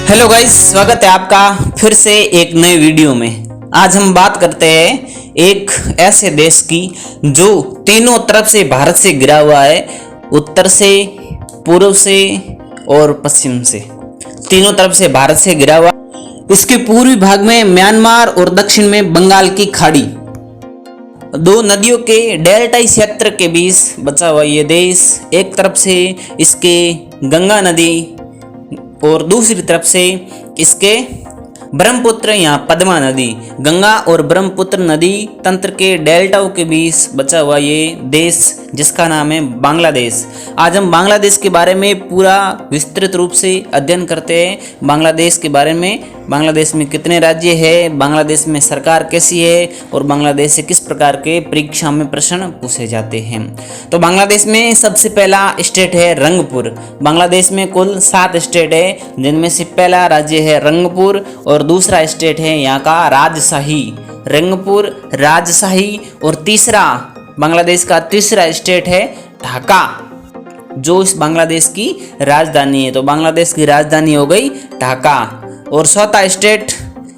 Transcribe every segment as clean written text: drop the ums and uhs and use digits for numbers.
Hello guys, स्वागत है आपका फिर से एक नए वीडियो में। आज हम बात करते हैं एक ऐसे देश की जो तीनों तरफ से भारत से घिरा हुआ है, उत्तर से, पूर्व से और पश्चिम से। तीनों तरफ से भारत से घिरा हुआ। इसके पूर्वी भाग में म्यांमार और दक्षिण में बंगाल की खाड़ी, दो नदियों के डेल्टाई क्षेत्र के बीच बचा हुआ ये देश। एक तरफ से इसके गंगा नदी और दूसरी तरफ से इसके ब्रह्मपुत्र या पद्मा नदी। गंगा और ब्रह्मपुत्र नदी तंत्र के डेल्टाओं के बीच बचा हुआ ये देश जिसका नाम है बांग्लादेश। आज हम बांग्लादेश के बारे में पूरा विस्तृत रूप से अध्ययन करते हैं। बांग्लादेश के बारे में, बांग्लादेश में कितने राज्य है, बांग्लादेश में सरकार कैसी है और बांग्लादेश से किस प्रकार के परीक्षा में प्रश्न पूछे जाते हैं। तो बांग्लादेश में सबसे पहला स्टेट है रंगपुर। बांग्लादेश में कुल 7 स्टेट है, जिनमें से पहला राज्य है रंगपुर और दूसरा स्टेट है यहाँ का राजशाही। रंगपुर, राजशाही और तीसरा बांग्लादेश का तीसरा स्टेट है ढाका, जो इस बांग्लादेश की राजधानी है। तो बांग्लादेश की राजधानी हो गई ढाका। और चौथा स्टेट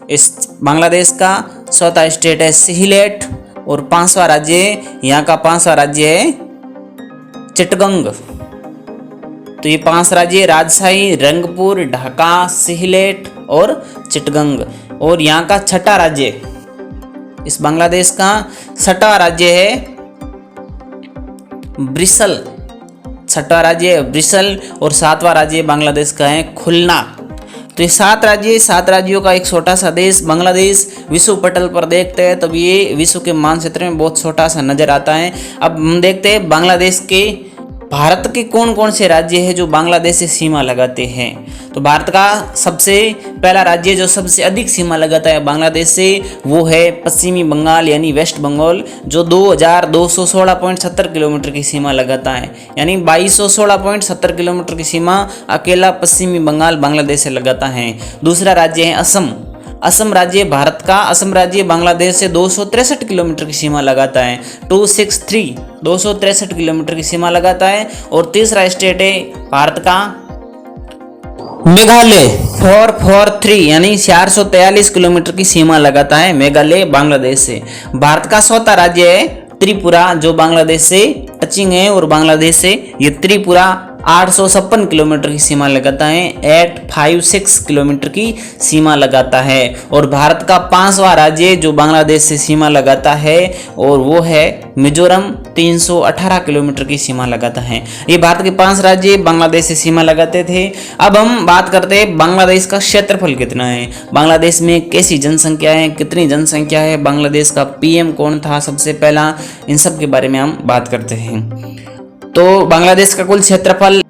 इस बांग्लादेश का चौथा स्टेट है सिलेट। और पांचवा राज्य यहाँ का पांचवा राज्य है चिटगंग। तो ये 5 राज्य राजशाही, रंगपुर, ढाका, सिलेट और चिटगंग। और यहाँ का छठा राज्य, इस बांग्लादेश का छठा राज्य है ब्रिसल। छठा राज्य है ब्रिसल और 7वां राज्य बांग्लादेश का है खुलना। तो ये 7 राज्यों का एक छोटा सा देश बांग्लादेश विश्व पटल पर देखते हैं तब ये विश्व के मानचित्र में बहुत छोटा सा नजर आता है। अब हम देखते हैं बांग्लादेश के भारत के कौन कौन से राज्य हैं जो बांग्लादेश से सीमा लगाते हैं। तो भारत का सबसे पहला राज्य जो सबसे अधिक सीमा लगाता है बांग्लादेश से वो है पश्चिमी बंगाल यानी वेस्ट बंगाल, जो 2216.70 किलोमीटर की सीमा लगाता है। यानी 2216.70 किलोमीटर की सीमा अकेला पश्चिमी बंगाल बांग्लादेश से लगाता है। दूसरा राज्य है असम। असम राज्य भारत का, असम राज्य बांग्लादेश से 263 किलोमीटर की सीमा लगाता है। 263 किलोमीटर की सीमा लगाता है। और तीसरा स्टेट है भारत का मेघालय, 443 यानी 443 किलोमीटर की सीमा लगाता है मेघालय बांग्लादेश से। भारत का चौथा राज्य है त्रिपुरा, जो बांग्लादेश से टचिंग है और बांग्लादेश से ये त्रिपुरा 856 किलोमीटर की सीमा लगाता है। 856 किलोमीटर की सीमा लगाता है। और भारत का 5वां राज्य जो बांग्लादेश से सीमा लगाता है और वो है मिजोरम, 318 किलोमीटर की सीमा लगाता है। ये भारत के 5 राज्य बांग्लादेश से सीमा लगाते थे। अब हम बात करते हैं बांग्लादेश का क्षेत्रफल कितना है, बांग्लादेश में कैसी जनसंख्या है, कितनी जनसंख्या है, बांग्लादेश का पीएम कौन था सबसे पहला, इन सब के बारे में हम बात करते हैं। तो बांग्लादेश का कुल क्षेत्रफल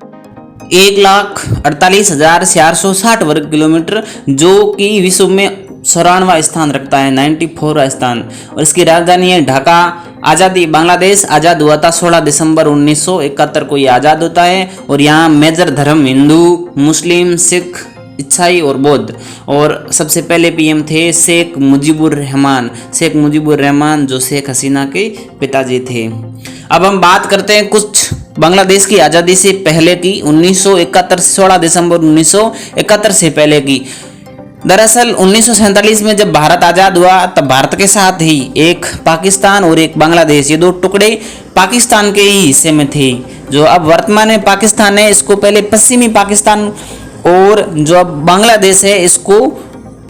1,48,460 वर्ग किलोमीटर, जो कि विश्व में 94वां स्थान रखता है, 94वां स्थान। और इसकी राजधानी है ढाका। आज़ादी, बांग्लादेश आज़ाद हुआ था 16 दिसंबर 1971 को ये आज़ाद होता है। और यहाँ मेजर धर्म हिंदू, मुस्लिम, सिख, ईसाई और बौद्ध। और सबसे पहले पीएम थे शेख मुजीबुर रहमान। शेख मुजीबुर रहमान जो शेख हसीना के पिताजी थे। अब हम बात करते हैं कुछ बांग्लादेश की आज़ादी से पहले की, 1971, 16 दिसंबर 1971 से पहले की। दरअसल 1947 में जब भारत आज़ाद हुआ तब भारत के साथ ही एक पाकिस्तान और एक बांग्लादेश, ये 2 टुकड़े पाकिस्तान के ही हिस्से में थे। जो अब वर्तमान में पाकिस्तान है, इसको पहले पश्चिमी पाकिस्तान और जो अब बांग्लादेश है इसको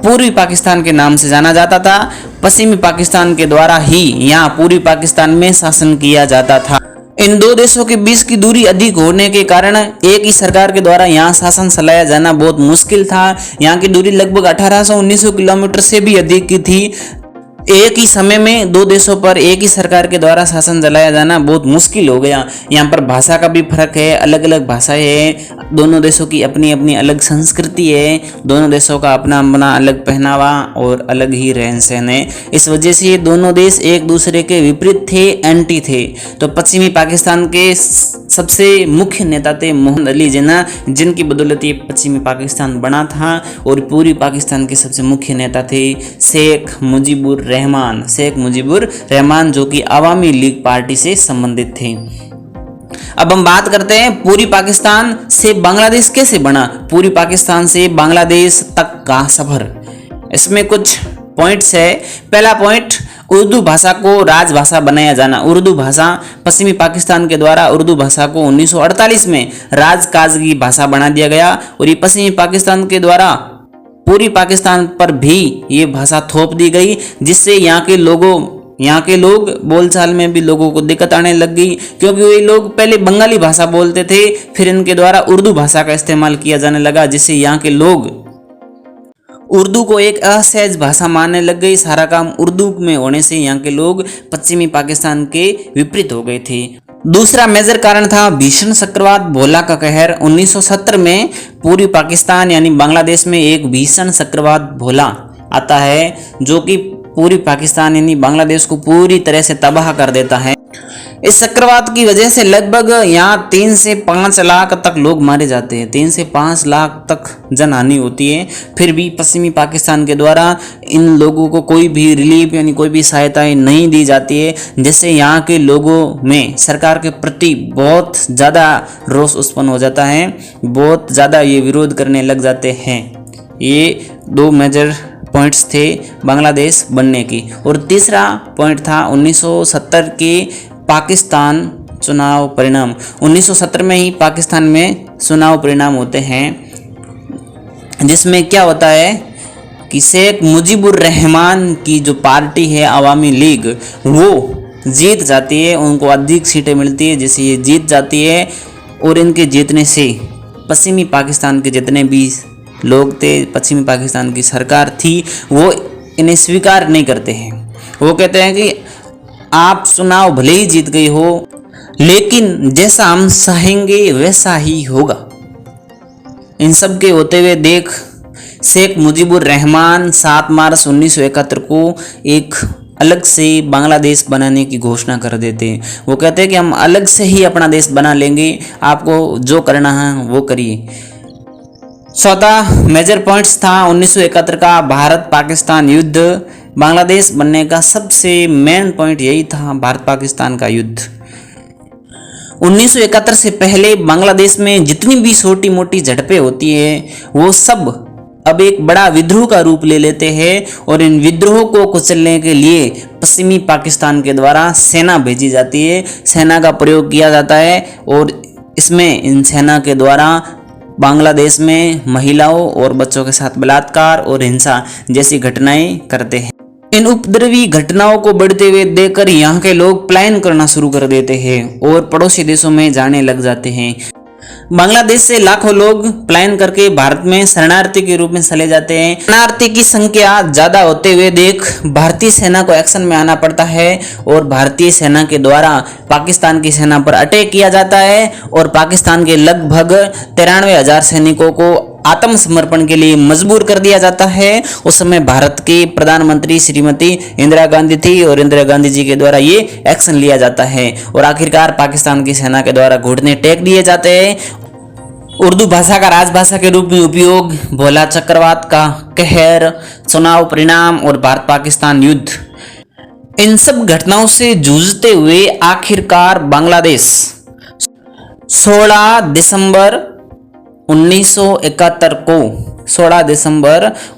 पूर्वी पाकिस्तान के नाम से जाना जाता था। पश्चिमी पाकिस्तान के द्वारा ही यहाँ पूर्वी पाकिस्तान में शासन किया जाता था। इन 2 देशों के बीच की दूरी अधिक होने के कारण एक ही सरकार के द्वारा यहाँ शासन चलाया जाना बहुत मुश्किल था। यहाँ की दूरी लगभग 1800-1900 किलोमीटर से भी अधिक की थी। एक ही समय में 2 देशों पर एक ही सरकार के द्वारा शासन चलाया जाना बहुत मुश्किल हो गया। यहाँ पर भाषा का भी फर्क है, अलग अलग भाषाएं हैं, दोनों देशों की अपनी अपनी अलग संस्कृति है, दोनों देशों का अपना अपना अलग पहनावा और अलग ही रहन सहन है। इस वजह से ये दोनों देश एक दूसरे के विपरीत थे, एंटी थे। तो पश्चिमी पाकिस्तान के सबसे मुख्य नेता थे मोहम्मद अली जिन्ना, जिनकी बदौलत ये पश्चिमी पाकिस्तान बना था। और पूर्वी पाकिस्तान के सबसे मुख्य नेता थे शेख मुजीबुर रहमान, जो कि अवामी लीग पार्टी से संबंधित थे। अब हम बात करते हैं पूरी पाकिस्तान से बांग्लादेश कैसे बना। पूरी पाकिस्तान से बांग्लादेश तक का सफर, इसमें कुछ पॉइंट्स है। पहला पॉइंट, उर्दू भाषा को राजभाषा बनाया जाना। उर्दू भाषा पश्चिमी पाकिस्तान के द्वारा उर्दू भाषा को 1948 में राजकाज की भाषा बना दिया गया और ये पश्चिमी पाकिस्तान के द्वारा पूरी पाकिस्तान पर भी ये भाषा थोप दी गई, जिससे यहाँ के लोग बोलचाल में भी लोगों को दिक्कत आने लग गई, क्योंकि वे लोग पहले बंगाली भाषा बोलते थे, फिर इनके द्वारा उर्दू भाषा का इस्तेमाल किया जाने लगा, जिससे यहाँ के लोग उर्दू को एक असहज भाषा मानने लग गई। सारा काम उर्दू में होने से यहाँ के लोग पश्चिमी पाकिस्तान के विपरीत हो गए थे। दूसरा मेजर कारण था भीषण चक्रवात भोला का कहर। 1970 में पूरी पाकिस्तान यानी बांग्लादेश में एक भीषण चक्रवात भोला आता है, जो कि पूरी पाकिस्तान यानी बांग्लादेश को पूरी तरह से तबाह कर देता है। इस चक्रवात की वजह से लगभग यहाँ 3 से 5 लाख तक लोग मारे जाते हैं। 3 से 5 लाख तक जनहानि होती है। फिर भी पश्चिमी पाकिस्तान के द्वारा इन लोगों को कोई भी रिलीफ यानी कोई भी सहायताएं नहीं दी जाती है, जिससे यहाँ के लोगों में सरकार के प्रति बहुत ज़्यादा रोष उत्पन्न हो जाता है, बहुत ज़्यादा ये विरोध करने लग जाते हैं। ये 2 मेजर पॉइंट्स थे बांग्लादेश बनने की। और तीसरा पॉइंट था 1970 के पाकिस्तान चुनाव परिणाम। 1970 में ही पाकिस्तान में चुनाव परिणाम होते हैं, जिसमें क्या होता है कि शेख मुजीबुर रहमान की जो पार्टी है अवामी लीग, वो जीत जाती है, उनको अधिक सीटें मिलती है, जिससे ये जीत जाती है। और इनके जीतने से पश्चिमी पाकिस्तान के जितने भी लोग थे, पश्चिमी पाकिस्तान की सरकार थी, वो इन्हें स्वीकार नहीं करते हैं। वो कहते हैं कि आप चुनाव भले ही जीत गए हो, लेकिन जैसा हम चाहेंगे वैसा ही होगा। इन सब के होते हुए देख शेख मुजीबुर रहमान 7 मार्च 1971 को एक अलग से बांग्लादेश बनाने की घोषणा कर देते हैं। वो कहते हैं कि हम अलग से ही अपना देश बना लेंगे, आपको जो करना है वो करिए। चौथा मेजर पॉइंट्स था 1971 का भारत पाकिस्तान युद्ध। बांग्लादेश बनने का सबसे मेन पॉइंट यही था, भारत पाकिस्तान का युद्ध। 1971 से पहले बांग्लादेश में जितनी भी छोटी मोटी झड़पें होती है, वो सब अब एक बड़ा विद्रोह का रूप ले लेते हैं और इन विद्रोह को कुचलने के लिए पश्चिमी पाकिस्तान के द्वारा सेना भेजी जाती है, सेना का प्रयोग किया जाता है और इसमें इन सेना के द्वारा बांग्लादेश में महिलाओं और बच्चों के साथ बलात्कार और हिंसा जैसी घटनाएं करते हैं। इन उपद्रवी घटनाओं को बढ़ते हुए देखकर यहाँ के लोग पलायन करना शुरू कर देते हैं और पड़ोसी देशों में जाने लग जाते हैं। बांग्लादेश से लाखों लोग पलायन करके भारत में शरणार्थी के रूप में चले जाते हैं। शरणार्थी की संख्या ज्यादा होते हुए देख भारतीय सेना को एक्शन में आना पड़ता है और भारतीय सेना के द्वारा पाकिस्तान की सेना पर अटैक किया जाता है और पाकिस्तान के लगभग 93,000 सैनिकों को आत्मसमर्पण के लिए मजबूर कर दिया जाता है। उस समय भारत के प्रधानमंत्री श्रीमती इंदिरा गांधी थी और इंदिरा गांधी जी के द्वारा ये एक्शन लिया जाता है और आखिरकार पाकिस्तान की सेना के द्वारा घुटने टेक दिए जाते हैं। उर्दू भाषा का राजभाषा के रूप में उपयोग, भोला चक्रवात का कहर, चुनाव परिणाम और भारत पाकिस्तान युद्ध, इन सब घटनाओं से जूझते हुए आखिरकार बांग्लादेश 16 दिसंबर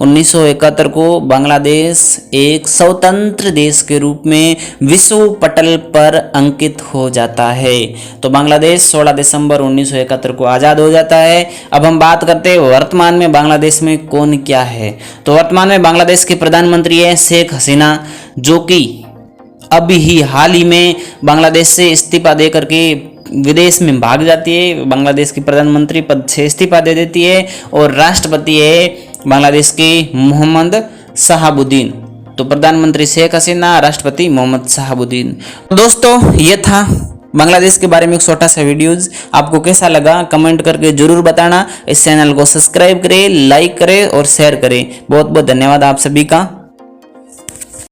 1971 को बांग्लादेश एक स्वतंत्र देश के रूप में विश्व पटल पर अंकित हो जाता है। तो बांग्लादेश 16 दिसंबर 1971 को आज़ाद हो जाता है। अब हम बात करते हैं वर्तमान में बांग्लादेश में कौन क्या है। तो वर्तमान में बांग्लादेश के प्रधानमंत्री है शेख हसीना, जो कि अभी ही हाल ही में बांग्लादेश से इस्तीफा दे करके विदेश में भाग जाती है। बांग्लादेश की प्रधानमंत्री पद से इस्तीफा दे देती है और राष्ट्रपति है बांग्लादेश के मोहम्मद शहाबुद्दीन। तो प्रधानमंत्री शेख हसीना, राष्ट्रपति मोहम्मद शहाबुद्दीन। दोस्तों, ये था बांग्लादेश के बारे में एक छोटा सा वीडियोज। आपको कैसा लगा कमेंट करके जरूर बताना। इस चैनल को सब्सक्राइब करें, लाइक करें और शेयर करें। बहुत बहुत धन्यवाद आप सभी का।